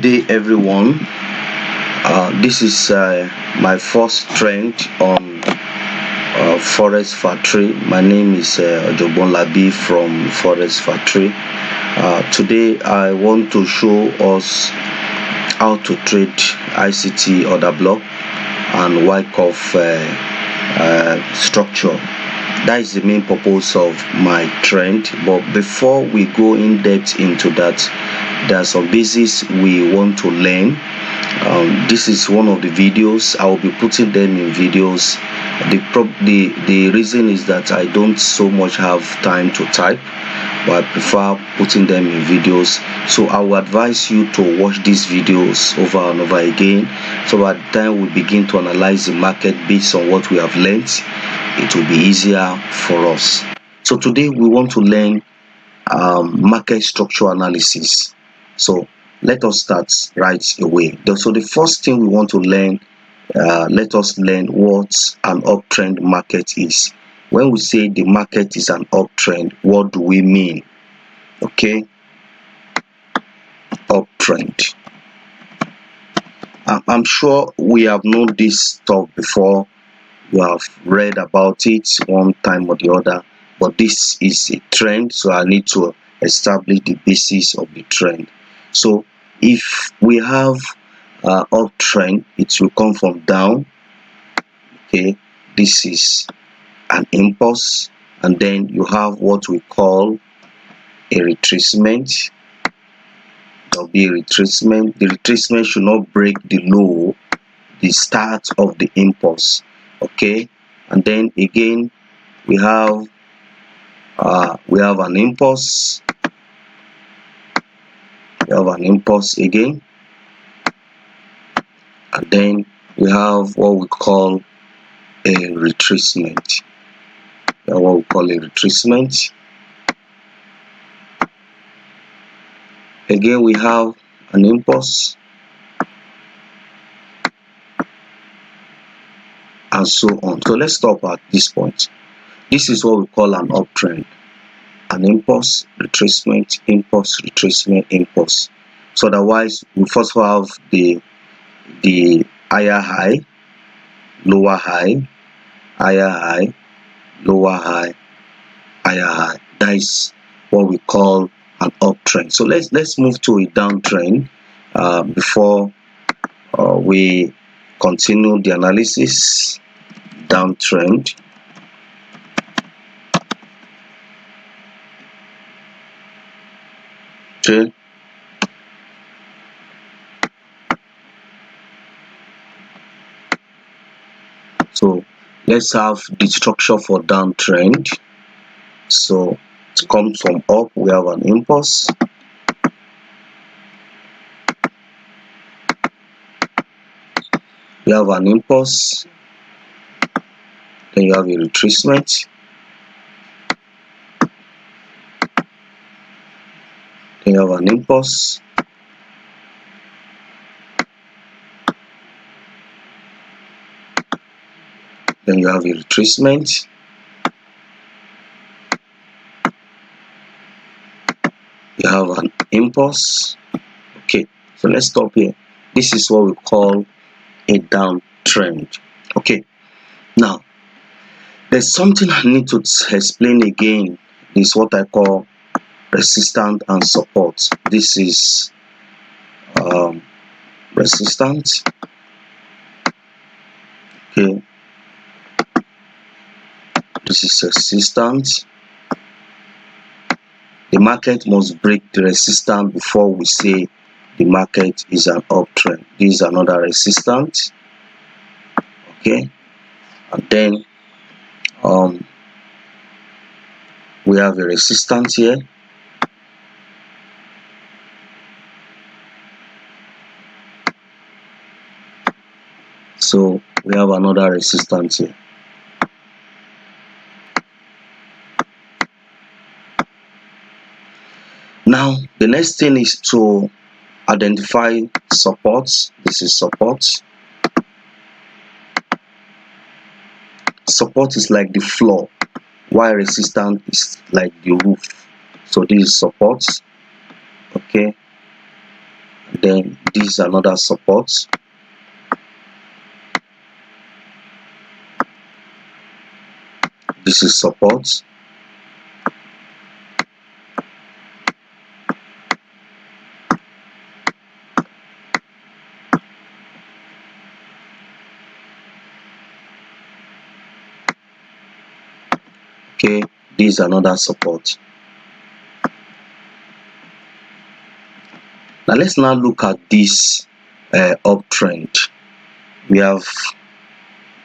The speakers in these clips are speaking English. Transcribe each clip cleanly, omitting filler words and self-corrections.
Good day, everyone. This is my first trend on FOREX Factory. My name is Ojobon Labi from FOREX Factory. Today I want to show us how to trade ICT order block and Wyckoff structure. That is the main purpose of my trend. But before we go in depth into that, there are some basics we want to learn. This is one of the videos. I will be putting them in videos. The reason is that I don't so much have time to type, but I prefer putting them in videos. So I will advise you to watch these videos over and over again, so by the time we begin to analyze the market based on what we have learned, it will be easier for us. So today we want to learn market structure analysis. So let us start right away. So the first thing we want to learn, let us learn what an uptrend market is. When we say the market is an uptrend, what do we mean? Okay, uptrend. I'm sure we have known this stuff before. You have read about it one time or the other, but this is a trend, so I need to establish the basis of the trend. So if we have uptrend, it will come from down. Okay, this is an impulse, and then you have what we call a retracement. There will be a retracement. The retracement should not break the low, the start of the impulse. Okay, and then again we have an impulse. We have an impulse again, and then we have what we call a retracement. What we call a retracement. Again we have an impulse, and so on. So let's stop at this point. This is what we call an uptrend. An impulse, retracement, impulse, retracement, impulse. So otherwise we first have the higher high, lower high, higher high, lower high, higher high. That is what we call an uptrend. So let's move to a downtrend before we continue the analysis. Downtrend. Okay. So let's have the structure for downtrend. So it comes from up, we have an impulse. You have an impulse, then you have a retracement, then you have an impulse, then you have a retracement, you have an impulse. Okay, so let's stop here. This is what we call a downtrend. Okay, now there's something I need to explain again. This is what I call resistance and support. This is resistance. Okay, this is resistance. The market must break the resistance before we say the market is an uptrend. This is another resistance. Okay, and then we have a resistance here. So we have another resistance here. Now the next thing is to identify supports. This is support. Support is like the floor, while resistance is like the roof. So this is support. Okay, Then this is another support. This is support. Okay, this is another support. Now let's now look at this uptrend. We have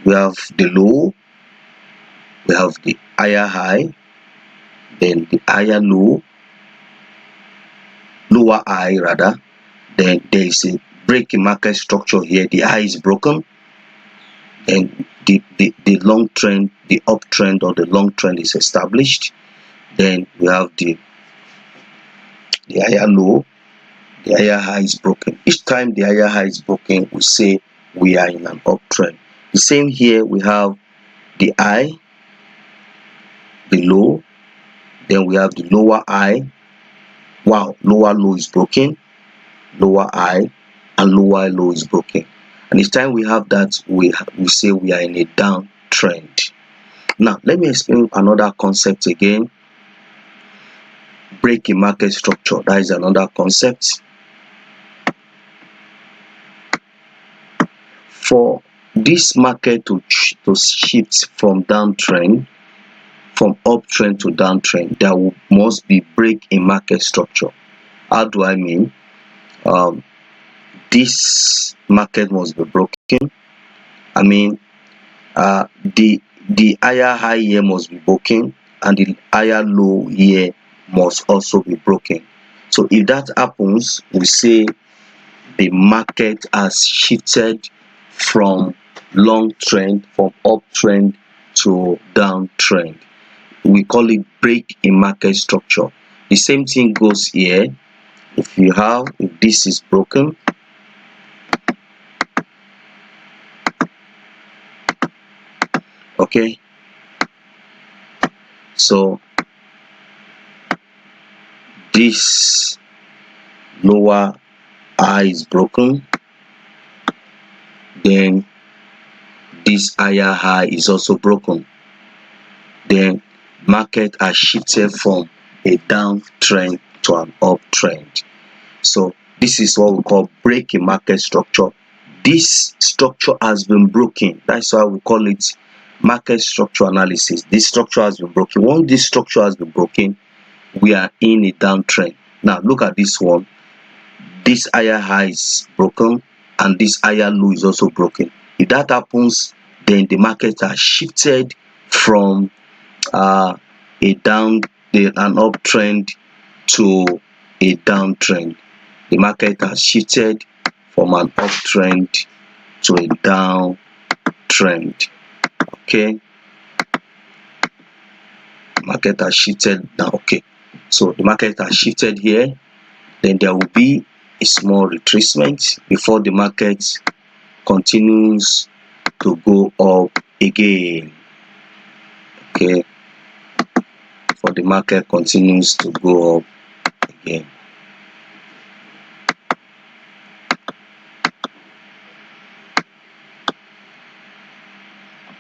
the low, we have the higher high, then the higher low, lower high rather. Then there is a break in market structure here. The high is broken, and the long trend, the uptrend or the long trend is established. Then we have the higher low, the higher high is broken. Each time the higher high is broken, we say we are in an uptrend. The same here, we have the high, the low, then we have the lower high. Wow, lower low is broken, lower high, and lower low is broken. And each time we have that, we say we are in a downtrend. Now let me explain another concept again. Break in market structure, that is another concept. For this market to shift from downtrend, from uptrend to downtrend, there must be break in market structure. How do I mean? This market must be broken. I mean, the higher high here must be broken, and the higher low here must also be broken. So if that happens, we say the market has shifted from long trend, from uptrend to downtrend. We call it break in market structure. The same thing goes here. If this is broken, okay, so this lower high is broken, then this higher high is also broken, then market has shifted from a downtrend to an uptrend. So this is what we call break in market structure. This structure has been broken. That's why we call it market structure analysis. This structure has been broken. Once this structure has been broken, we are in a downtrend. Now look at this one. This higher high is broken, and this higher low is also broken. If that happens, then the market has shifted from an uptrend to a downtrend. The market has shifted from an uptrend to a downtrend. Okay, market has shifted now. Okay, so the market has shifted here. Then there will be a small retracement before the market continues to go up again. Okay, for the market continues to go up again.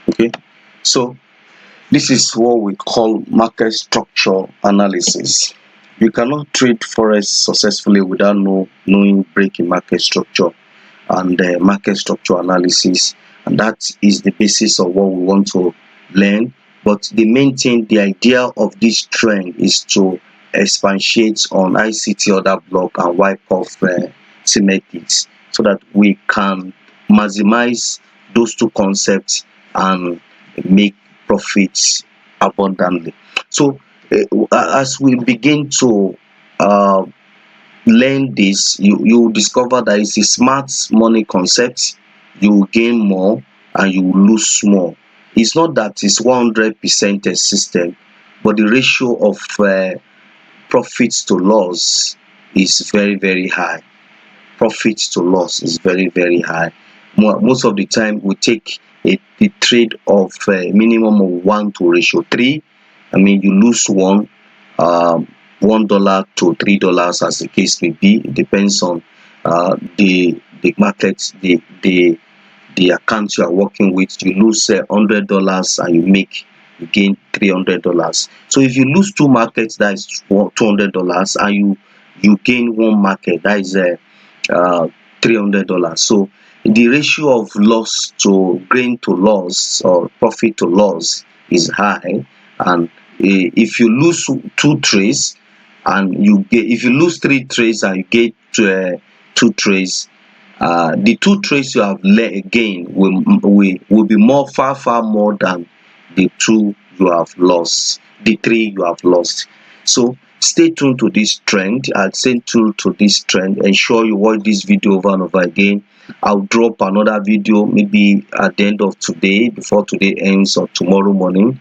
Okay, so this is what we call market structure analysis. You cannot trade forex successfully without knowing break in market structure and market structure analysis, and that is the basis of what we want to learn. But the main thing, the idea of this trend is to expatiate on ICT order block and wipe off symmetrics, so that we can maximize those two concepts and make profits abundantly. So as we begin to learn this, you discover that it's a smart money concept. You gain more and you lose more. It's not that it's 100% a system, but the ratio of profits to loss is very high. Profits to loss is very high. Most of the time we take a trade of minimum of 1 to ratio 3. I mean, you lose $1 to $3, as the case may be. It depends on the market, the account you are working with. You lose $100 and you gain $300. So if you lose two markets, that is $200, and you gain one market, that is uh, $300. So the ratio of loss to gain to loss, or profit to loss, is high. And if you lose two trades and you get, if you lose three trades and you get two trades, the two trades you have gained will be far more than the two you have lost, the three you have lost. So stay tuned to this trend, and stay tuned to this trend. Ensure you watch this video over and over again. I'll drop another video maybe at the end of today, before today ends, or tomorrow morning,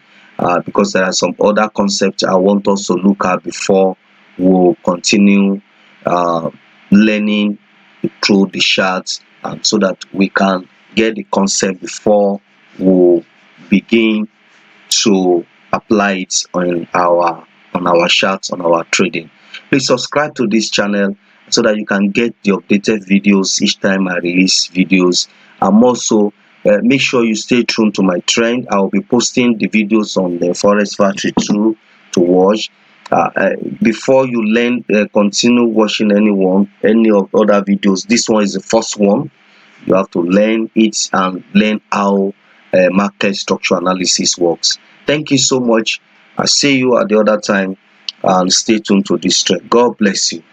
because there are some other concepts I want us to look at before we'll continue uh, learning through the charts, so that we can get the concept before we begin to apply it on our charts, on our trading. Please subscribe to this channel so that you can get the updated videos each time I release videos. And also, make sure you stay tuned to my trend. I will be posting the videos on the Forex Factory 2 to watch. Before you learn, continue watching any of other videos. This one is the first one. You have to learn it and learn how market structure analysis works. Thank you so much. I'll see you at the other time, and stay tuned to this trend. God bless you.